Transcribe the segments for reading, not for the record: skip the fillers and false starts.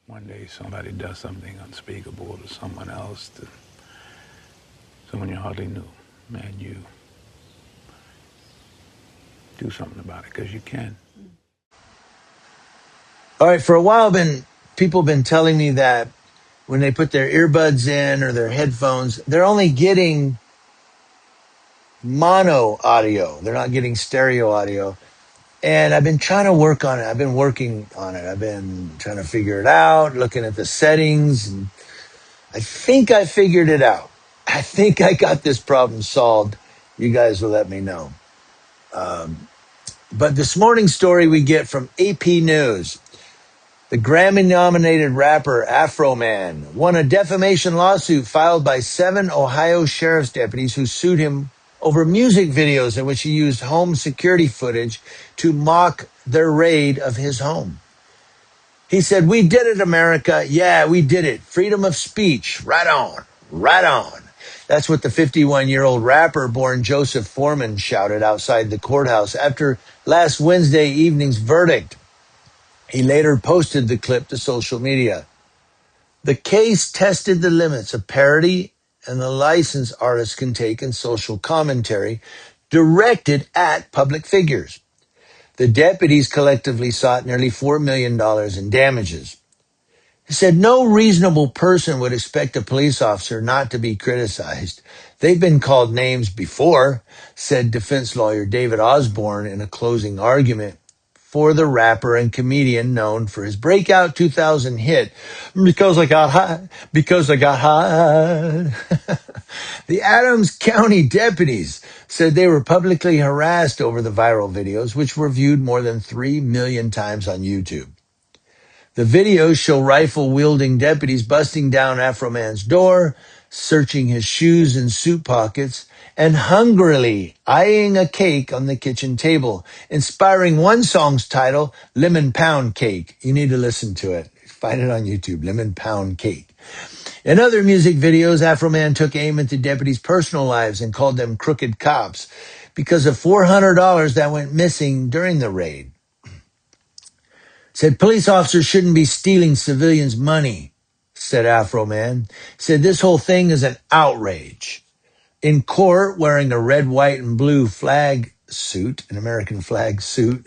one day somebody does something unspeakable to someone else, to someone you hardly knew, and you do something about it because you can. All right, for a while, people have been telling me that when they put their earbuds in or their headphones, they're only getting mono audio. They're not getting stereo audio. And I've been trying to work on it. I've been working on it. I've been trying to figure it out, looking at the settings, and I think I figured it out. I think I got this problem solved. You guys will let me know. But this morning's story we get from AP News. The Grammy-nominated rapper Afroman won a defamation lawsuit filed by 7 Ohio sheriff's deputies who sued him over music videos in which he used home security footage to mock their raid of his home. He said, "We did it, America. Yeah, we did it. Freedom of speech. Right on. Right on." That's what the 51-year-old rapper born Joseph Foreman shouted outside the courthouse after last Wednesday evening's verdict. He later posted the clip to social media. The case tested the limits of parody and the license artists can take in social commentary directed at public figures. The deputies collectively sought nearly $4 million in damages. He said no reasonable person would expect a police officer not to be criticized. They've been called names before, said defense lawyer David Osborne in a closing argument for the rapper and comedian known for his breakout 2000 hit, Because I Got High, Because I Got High. The Adams County deputies said they were publicly harassed over the viral videos, which were viewed more than 3 million times on YouTube. The videos show rifle-wielding deputies busting down Afroman's door, searching his shoes and suit pockets, and hungrily eyeing a cake on the kitchen table, inspiring one song's title, Lemon Pound Cake. You need to listen to it. Find it on YouTube, Lemon Pound Cake. In other music videos, Afroman took aim at the deputies' personal lives and called them crooked cops because of $400 that went missing during the raid. Said police officers shouldn't be stealing civilians' money, said Afroman. Said this whole thing is an outrage. In court, wearing a red, white, and blue flag suit, an American flag suit,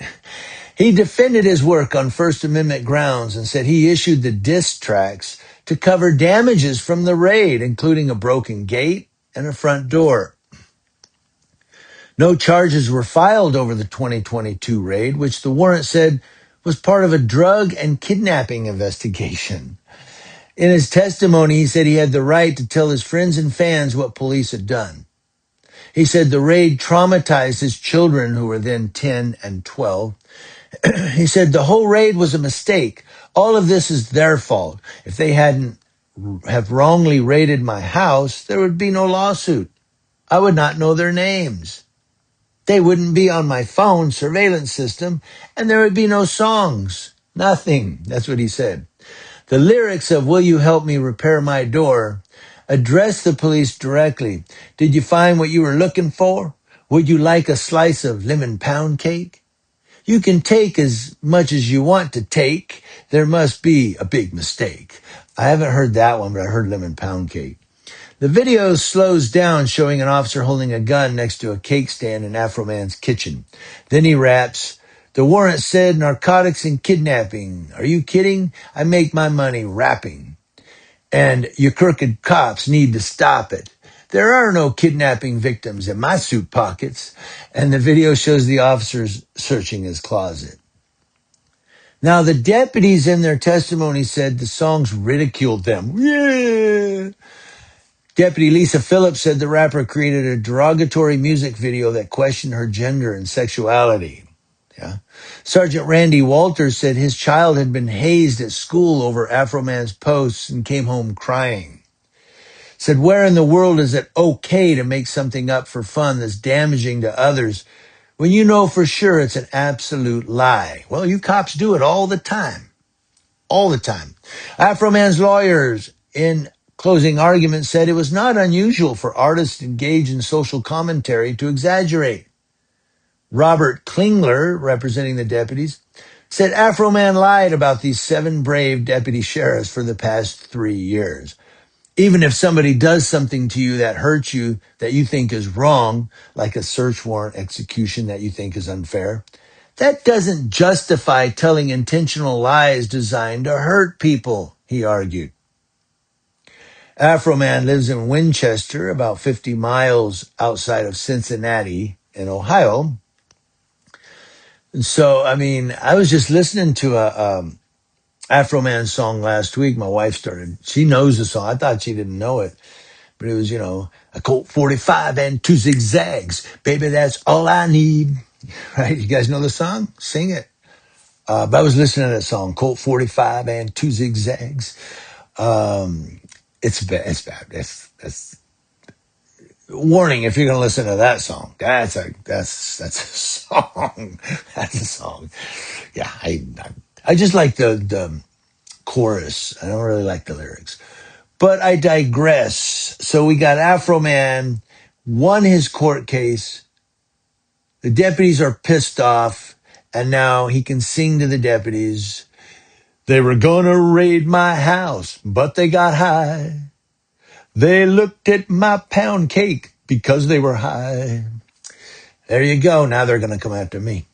he defended his work on First Amendment grounds and said he issued the diss tracks to cover damages from the raid, including a broken gate and a front door. No charges were filed over the 2022 raid, which the warrant said was part of a drug and kidnapping investigation. In his testimony, he said he had the right to tell his friends and fans what police had done. He said the raid traumatized his children, who were then 10 and 12. He said the whole raid was a mistake. All of this is their fault. If they hadn't have wrongly raided my house, there would be no lawsuit. I would not know their names. They wouldn't be on my phone surveillance system, and there would be no songs. Nothing. That's what he said. The lyrics of Will You Help Me Repair My Door addressed the police directly. Did you find what you were looking for? Would you like a slice of lemon pound cake? You can take as much as you want to take. There must be a big mistake. I haven't heard that one, but I heard lemon pound cake. The video slows down, showing an officer holding a gun next to a cake stand in Afroman's kitchen. Then he raps, the warrant said narcotics and kidnapping. Are you kidding? I make my money rapping. And you crooked cops need to stop it. There are no kidnapping victims in my suit pockets. And the video shows the officers searching his closet. Now, the deputies in their testimony said the songs ridiculed them. Yeah. Deputy Lisa Phillips said the rapper created a derogatory music video that questioned her gender and sexuality. Yeah. Sergeant Randy Walters said his child had been hazed at school over Afroman's posts and came home crying. Said, where in the world is it okay to make something up for fun that's damaging to others when you know for sure it's an absolute lie? Well, you cops do it all the time. All the time. Afroman's lawyers in closing argument said it was not unusual for artists engaged in social commentary to exaggerate. Robert Klingler, representing the deputies, Said Afroman lied about these 7 brave deputy sheriffs for the past 3 years. Even if somebody does something to you that hurts you, that you think is wrong, like a search warrant execution that you think is unfair, that doesn't justify telling intentional lies designed to hurt people, he argued. Afroman lives in Winchester, about 50 miles outside of Cincinnati in Ohio. And so, I mean, I was just listening to a Afroman song last week. My wife she knows the song. I thought she didn't know it, but it was, a Colt 45 and 2 zigzags. Baby, that's all I need. Right? You guys know the song? Sing it. But I was listening to that song, Colt 45 and 2 zigzags. It's bad. It's bad. That's warning if you're going to listen to that song. That's a song. That's a song. Yeah, I just like the chorus. I don't really like the lyrics. But I digress. So we got Afroman won his court case. The deputies are pissed off, and now he can sing to the deputies. They were gonna raid my house, but they got high. They looked at my pound cake because they were high. There you go. Now they're gonna come after me.